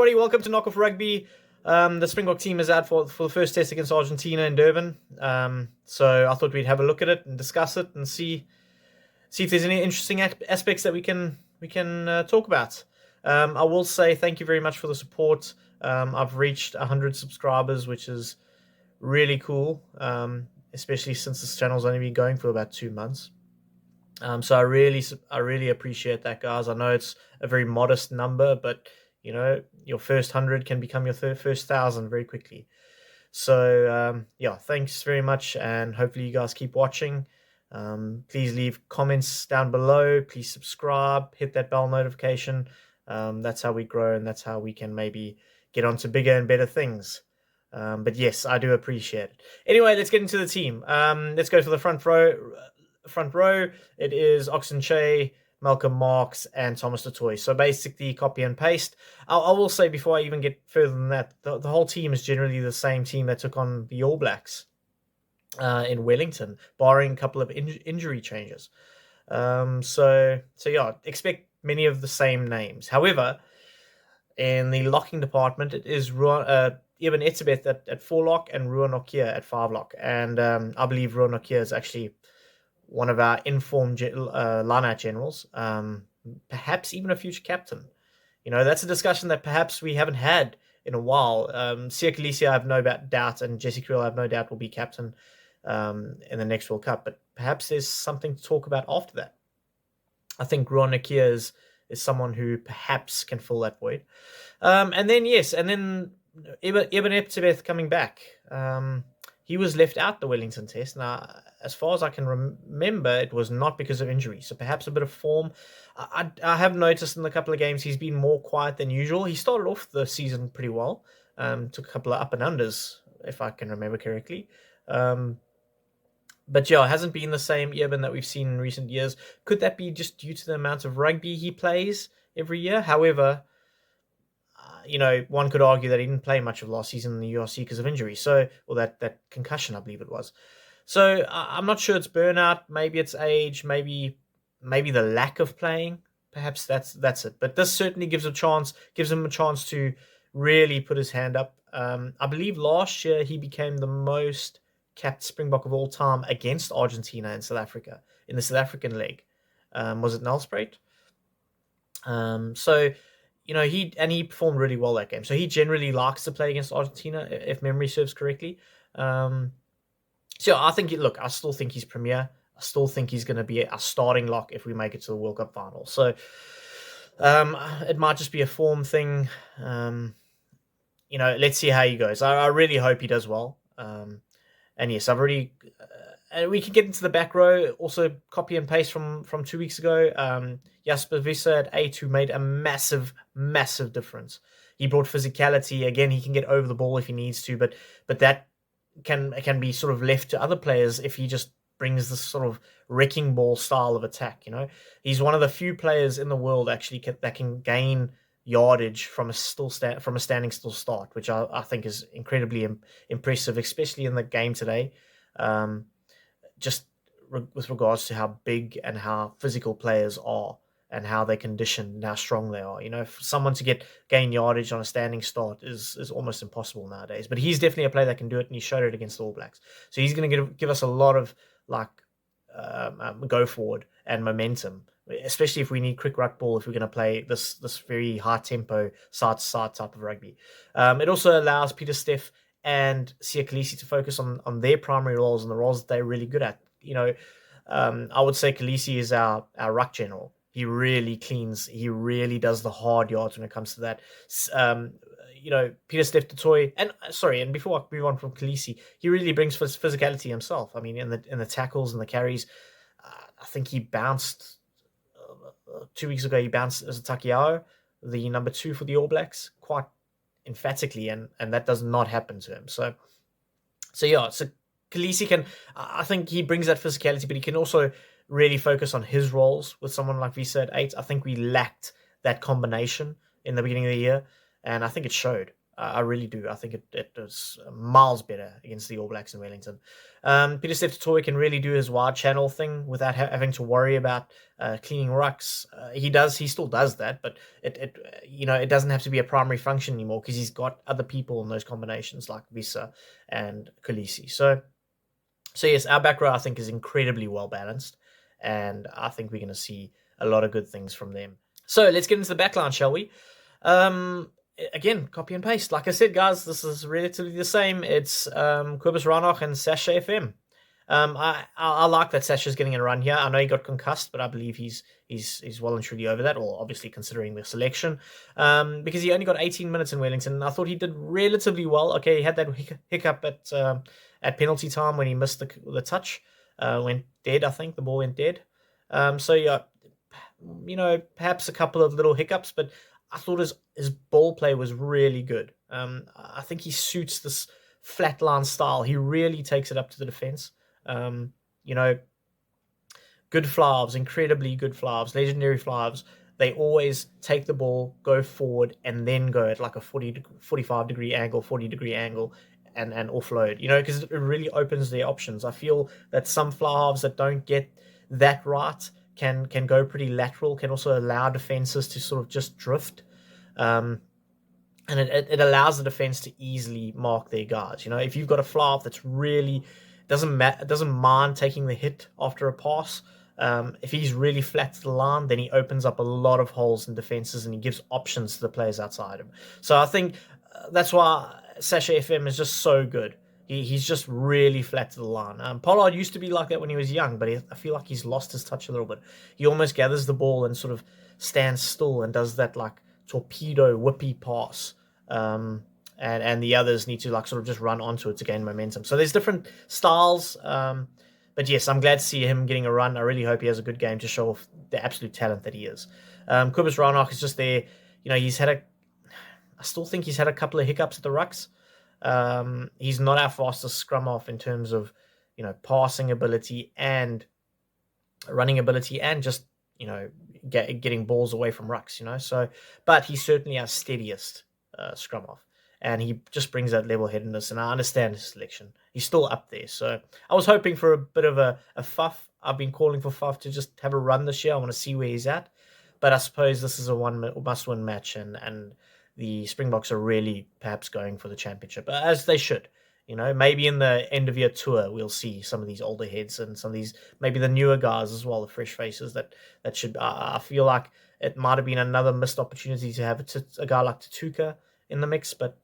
everybody. Welcome to Knock Off Rugby. The Springbok team is out for the first test against Argentina in Durban. So I thought we'd have a look at it and discuss it and see if there's any interesting aspects that we can talk about. I will say thank you very much for the support. I've reached 100 subscribers, which is really cool, especially since this channel's only been going for about 2 months. So I really appreciate that, guys. I know it's a very modest number, but you know, your first 100 can become your first 1,000 very quickly. So yeah, thanks very much, and hopefully you guys keep watching. Please leave comments down below. Please subscribe, hit that bell notification. That's how we grow, and that's how we can maybe get on to bigger and better things. But yes, I do appreciate it. Anyway, let's get into the team. Let's go for the front row. It is Oxenche, Malcolm Marx, and Thomas du Toit. So basically copy and paste. I will say before I even get further than that, the whole team is generally the same team that took on the All Blacks in Wellington, barring a couple of injury changes. So yeah, expect many of the same names. However, in the locking department, it is Eben Etzebeth at 4 lock and Ruan Okia at 5 lock. And I believe Ruan Okia is actually one of our informed line-out generals, perhaps even a future captain. You know, that's a discussion that perhaps we haven't had in a while. Siya Kolisi, I have no doubt, and Jesse Kriel, I have no doubt, will be captain in the next World Cup. But perhaps there's something to talk about after that. I think Ruan Okia is someone who perhaps can fill that void. And then Eben Etzebeth coming back. He was left out the Wellington test. Now, as far as I can remember, it was not because of injury. So perhaps a bit of form. I have noticed in a couple of games he's been more quiet than usual. He started off the season pretty well. Took a couple of up and unders, if I can remember correctly. But yeah, it hasn't been the same Eben that we've seen in recent years. Could that be just due to the amount of rugby he plays every year? However, you know, one could argue that he didn't play much of last season in the URC because of injury. So, or that concussion, I believe it was. So I'm not sure it's burnout. Maybe it's age. Maybe the lack of playing. Perhaps that's it. But this certainly gives him a chance to really put his hand up. I believe last year he became the most capped Springbok of all time against Argentina in South Africa in the South African leg. Was it Nelspruit? So, you know, he performed really well that game. So he generally likes to play against Argentina, if memory serves correctly. So I think, I still think he's premier. I still think he's going to be a starting lock if we make it to the World Cup final. So it might just be a form thing. You know, let's see how he goes. I really hope he does well. And yes, I've already... and we can get into the back row. Also, copy and paste from 2 weeks ago. Jasper Wiese at 8, who made a massive, massive difference. He brought physicality. Again, he can get over the ball if he needs to, but that can be sort of left to other players if he just brings this sort of wrecking ball style of attack. You know, he's one of the few players in the world actually that can gain yardage from a standing still start, which I think is incredibly impressive, especially in the game today. Just with regards to how big and how physical players are and how they condition and how strong they are. You know, for someone to gain yardage on a standing start is almost impossible nowadays. But he's definitely a player that can do it, and he showed it against the All Blacks. So he's going to give us a lot of go forward and momentum, especially if we need quick ruck ball, if we're going to play this very high tempo side to side type of rugby. It also allows Pieter-Steph and Siya Kolisi to focus on their primary roles and the roles that they're really good at. You know, I would say Kolisi is our ruck general. He really cleans. He really does the hard yards when it comes to that. You know, Pieter-Steph du Toit, and before I move on from Kolisi, he really brings physicality himself. I mean, in the tackles and the carries, I think he bounced 2 weeks ago. He bounced as a Takiao, the number 2 for the All Blacks, quite emphatically, and that does not happen to him. So yeah, so Kolisi I think he brings that physicality, but he can also really focus on his roles with someone like Wiese at 8. I think we lacked that combination in the beginning of the year, and I think it showed. I really do. I think it was miles better against the All Blacks in Wellington. Pieter-Steph du Toit can really do his wide channel thing without having to worry about cleaning rucks. He still does that, but it doesn't have to be a primary function anymore because he's got other people in those combinations like Visa and Khaleesi. So yes, our back row I think is incredibly well balanced, and I think we're going to see a lot of good things from them. So let's get into the backline, shall we? Again, copy and paste. Like I said, guys, this is relatively the same. It's Kobus Reinach and Sasha FM. I like that Sasha's getting a run here. I know he got concussed, but I believe he's well and truly over that, or obviously considering the selection, because he only got 18 minutes in Wellington. And I thought he did relatively well. Okay, he had that hiccup at penalty time when he missed the touch. Went dead, I think. The ball went dead. So yeah, perhaps a couple of little hiccups, but I thought his ball play was really good. I think he suits this flatline style. He really takes it up to the defense. Good fly-halves, incredibly good fly-halves, legendary fly-halves. They always take the ball, go forward, and then go at like a 45-degree angle, 40-degree angle, and offload. Because it really opens their options. I feel that some fly-halves that don't get that right can go pretty lateral, can also allow defenses to sort of just drift. And it allows the defense to easily mark their guards. If you've got a fly-half that's really doesn't mind taking the hit after a pass, if he's really flat to the line, then he opens up a lot of holes in defenses and he gives options to the players outside him. So I think that's why Sasha FM is just so good. He's just really flat to the line. Pollard used to be like that when he was young, but I feel like he's lost his touch a little bit. He almost gathers the ball and sort of stands still and does that like torpedo whippy pass. And the others need to like sort of just run onto it to gain momentum. So there's different styles. But yes, I'm glad to see him getting a run. I really hope he has a good game to show off the absolute talent that he is. Kobus Reinach is just there. I still think he's had a couple of hiccups at the rucks. He's not our fastest scrum off in terms of, passing ability and running ability and just, getting balls away from rucks, So, but he's certainly our steadiest scrum off. And he just brings that level-headedness, and I understand his selection. He's still up there. So I was hoping for a bit of a Faf. I've been calling for Faf to just have a run this year. I want to see where he's at. But I suppose this is a must-win match, and the Springboks are really perhaps going for the championship, as they should. Maybe in the end-of-year tour, we'll see some of these older heads and some of these, maybe the newer guys as well, the fresh faces that should... I feel like it might have been another missed opportunity to have a guy like Tutuka in the mix, but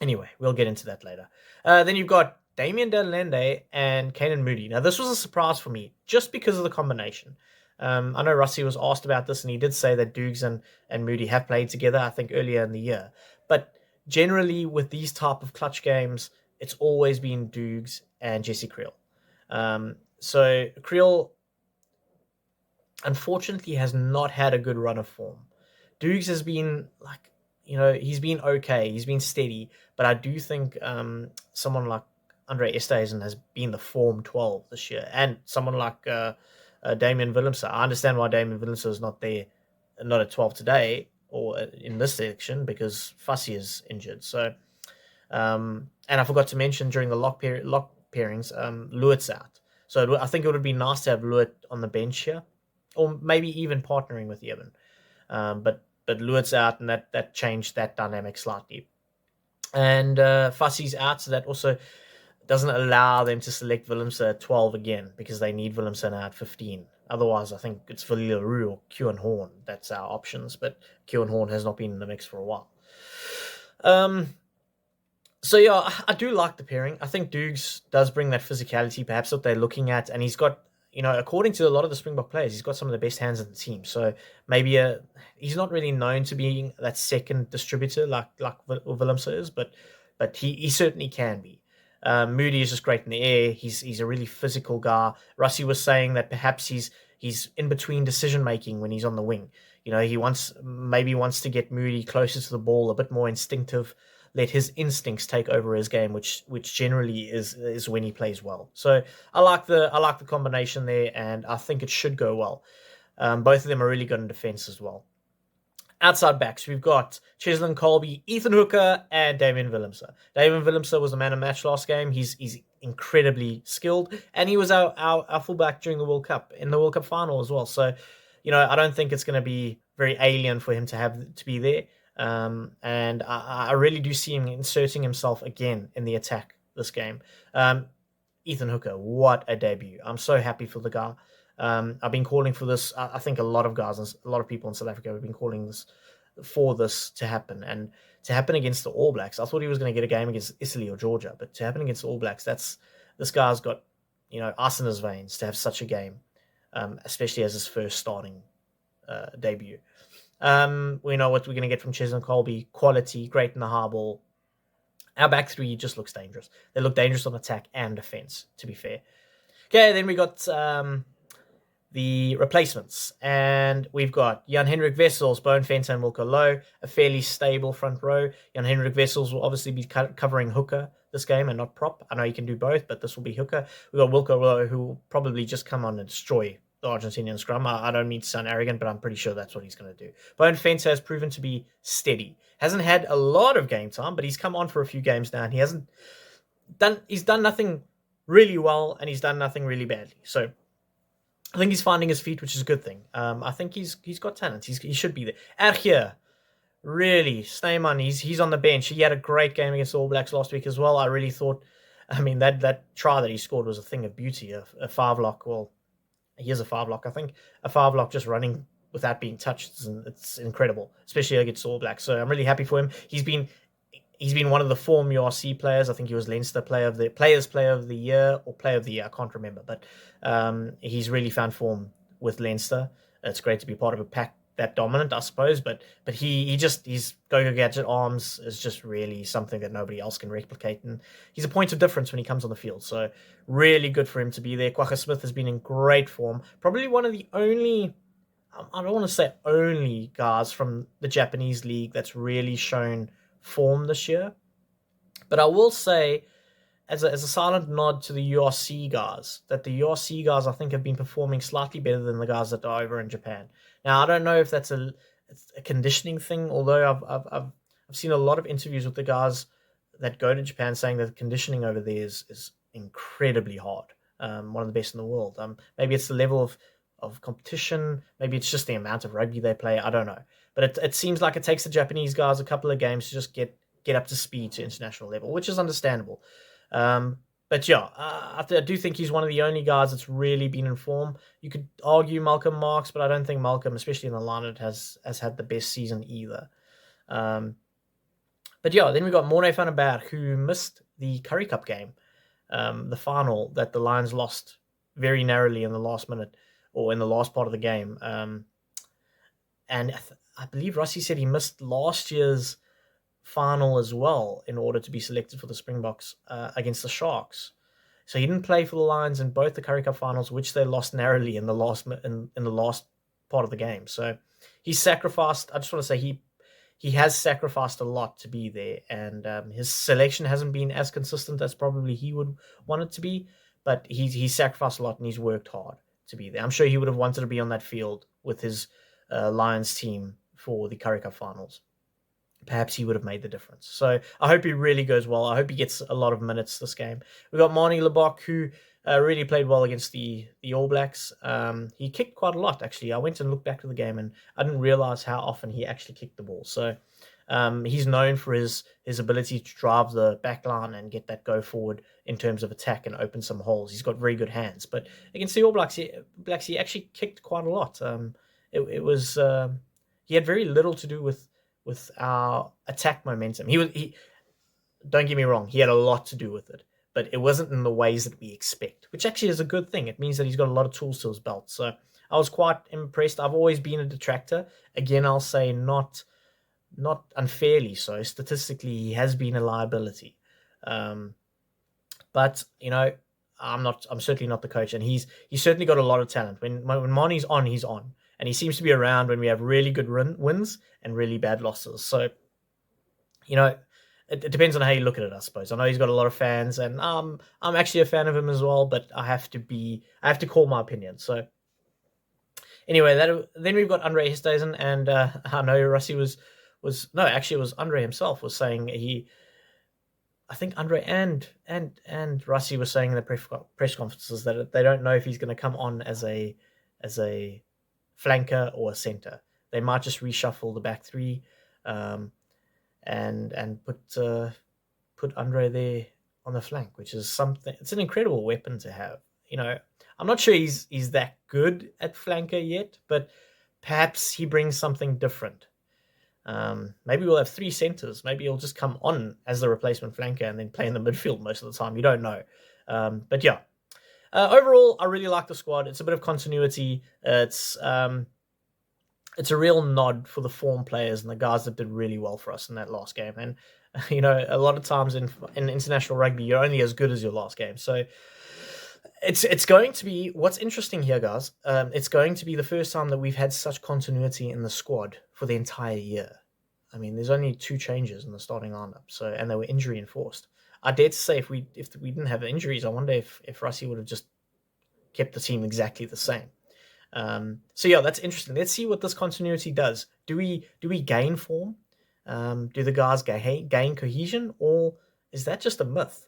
anyway, we'll get into that later. Then you've got Damian de Allende and Canan Moodie. Now, this was a surprise for me, just because of the combination. I know Rassie was asked about this, and he did say that Dukes and Moodie have played together, I think, earlier in the year. But generally, with these type of clutch games, it's always been Dukes and Jesse Kriel. So Kriel, unfortunately, has not had a good run of form. Dukes has been like... he's been okay. He's been steady. But I do think someone like Andre Esthuizen has been the form 12 this year. And someone like Damian Willemse. I understand why Damian Willemse is not there, not at 12 today or in this section, because Fassi is injured. So, and I forgot to mention during the lock pairings, Lewitt's out. So I think it would be nice to have Lewitt on the bench here, or maybe even partnering with Eben. But Lewitt's out, and that changed that dynamic slightly. And Fassi's out, so that also doesn't allow them to select Willemse at 12 again, because they need Willemse now at 15. Otherwise, I think it's Villiers Leroux or Kewan Horn. That's our options, but Kewan Horn has not been in the mix for a while. So yeah, I do like the pairing. I think Dukes does bring that physicality, perhaps what they're looking at, and he's got... according to a lot of the Springbok players, he's got some of the best hands in the team. So maybe he's not really known to being that second distributor like Willemse is, but he certainly can be. Moody is just great in the air. He's a really physical guy. Rassie was saying that perhaps he's in between decision making when he's on the wing. He wants to get Moody closer to the ball, a bit more instinctive. Let his instincts take over his game, which generally is when he plays well. So I like the combination there, and I think it should go well. Both of them are really good in defense as well. Outside backs, we've got Cheslin Colby, Ethan Hooker, and Damian Willemse. Damian Willemse was the man of match last game. He's incredibly skilled, and he was our fullback during the World Cup, in the World Cup final as well. So, I don't think it's going to be very alien for him to be there. And I really do see him inserting himself again in the attack this game. Ethan Hooker, what a debut. I'm so happy for the guy. I've been calling for this. I think a lot of guys, a lot of people in South Africa have been calling for this to happen. And to happen against the All Blacks, I thought he was going to get a game against Italy or Georgia. But to happen against the All Blacks, this guy's got, ice in his veins to have such a game, especially as his first starting debut. We know what we're going to get from Cheslin Colby. Quality, great in the high ball. Our back three just looks dangerous. They look dangerous on attack and defense, to be fair. Okay, then we got the replacements. And we've got Jan-Henrik Wessels, Bowen Venter, and Wilco Louw, a fairly stable front row. Jan-Henrik Wessels will obviously be covering hooker this game and not prop. I know you can do both, but this will be hooker. We've got Wilco Louw, who will probably just come on and destroy the Argentinian scrum. I don't mean to sound arrogant, but I'm pretty sure that's what he's going to do. Bowen Venter has proven to be steady. Hasn't had a lot of game time, but he's come on for a few games now, and he's done nothing really well, and he's done nothing really badly. So I think he's finding his feet, which is a good thing. I think he's got talent. He should be there. Argier, really, Snyman, he's on the bench. He had a great game against the All Blacks last week as well. I really thought, that try that he scored was a thing of beauty. A 5-lock, well, he is a 5-lock, I think. A 5-lock just running without being touched, it's incredible, especially against All Blacks. So I'm really happy for him. He's been one of the form URC players. I think he was Leinster Player of the Year or Player of the Year. I can't remember, but he's really found form with Leinster. It's great to be part of a pack that dominant, I suppose. But his go-go gadget arms is just really something that nobody else can replicate, and he's a point of difference when he comes on the field. So really good for him to be there. Kwagga Smith has been in great form. Probably one of the only, I don't want to say only, guys from the Japanese league that's really shown form this year. But I will say, as a silent nod to the URC guys, that the URC guys, I think, have been performing slightly better than the guys that are over in Japan. Now, I don't know if that's a conditioning thing, although I've seen a lot of interviews with the guys that go to Japan saying that the conditioning over there is incredibly hard. One of the best in the world. Maybe it's the level of competition. Maybe it's just the amount of rugby they play. I don't know. But it seems like it takes the Japanese guys a couple of games to just get up to speed to international level, which is understandable. But yeah, I do think he's one of the only guys that's really been in form. You could argue Malcolm Marx, but I don't think Malcolm, especially in the lineup, has had the best season either. But yeah, then we got Morne van der Berg, who missed the Currie Cup game, the final that the Lions lost very narrowly in the last minute or in the last part of the game. And I believe Rassie said he missed last year's final as well in order to be selected for the Springboks against the Sharks. So he didn't play for the Lions in both the Currie Cup finals, which they lost narrowly in the last part of the game. So he sacrificed. I just want to say he has sacrificed a lot to be there, and his selection hasn't been as consistent as probably he would want it to be. But he's sacrificed a lot, and he's worked hard to be there. I'm sure he would have wanted to be on that field with his Lions team for the Currie Cup finals. Perhaps he would have made the difference. So I hope he really goes well. I hope he gets a lot of minutes this game. We got Marnie Lebok, who really played well against the All Blacks. He kicked quite a lot, actually. I went and looked back to the game, and I didn't realize how often he actually kicked the ball. So he's known for his ability to drive the backline and get that go forward in terms of attack and open some holes. He's got very good hands. But against the All Blacks, he actually kicked quite a lot. He had very little to do with our attack momentum. He don't get me wrong, he had a lot to do with it, but it wasn't in the ways that we expect, which actually is a good thing. It means that he's got a lot of tools to his belt. So I was quite impressed. I've always been a detractor. Again, I'll say not unfairly so. Statistically, he has been a liability. But I'm certainly not the coach, and he's certainly got a lot of talent. When Marnie's on, he's on. And he seems to be around when we have really good wins and really bad losses. So, it depends on how you look at it, I suppose. I know he's got a lot of fans, and I'm actually a fan of him as well, but I have to call my opinion. So, Anyway, then we've got Andre Hesthuizen, and I know Rassie no, actually it was Andre himself was saying I think Andre and Rassie was saying in the press conferences that they don't know if he's going to come on as a flanker or a centre. They might just reshuffle the back three, and put Andre there on the flank, which is something. It's an incredible weapon to have. I'm not sure he's that good at flanker yet, but perhaps he brings something different. Maybe we'll have three centres. Maybe he'll just come on as the replacement flanker and then play in the midfield most of the time. You don't know. But yeah, overall, I really like the squad. It's a bit of continuity. It's a real nod for the form players and the guys that did really well for us in that last game. And a lot of times in international rugby, you're only as good as your last game. So it's going to be, what's interesting here, guys, it's going to be the first time that we've had such continuity in the squad for the entire year. I mean, there's only 2 changes in the starting lineup, and they were injury enforced. I dare to say if we didn't have injuries, I wonder if Rassie would have just kept the team exactly the same. So yeah, that's interesting. Let's see what this continuity does. Do we gain form? Do the guys gain cohesion, or is that just a myth?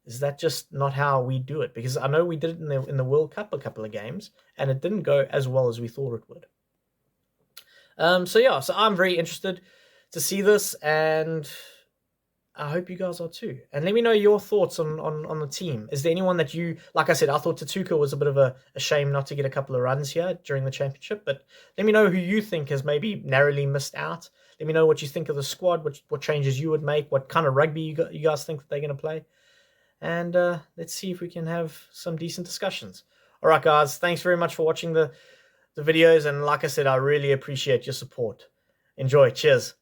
Is that just not how we do it? Because I know we did it in the World Cup a couple of games, and it didn't go as well as we thought it would. So I'm very interested to see this, and I hope you guys are too. And let me know your thoughts on the team. Is there anyone that you, like I said, I thought Tatuka was a bit of a shame not to get a couple of runs here during the championship, but let me know who you think has maybe narrowly missed out. Let me know what you think of the squad, what changes you would make, what kind of rugby you guys think that they're going to play. And let's see if we can have some decent discussions. All right, guys, thanks very much for watching the videos. And like I said, I really appreciate your support. Enjoy. Cheers.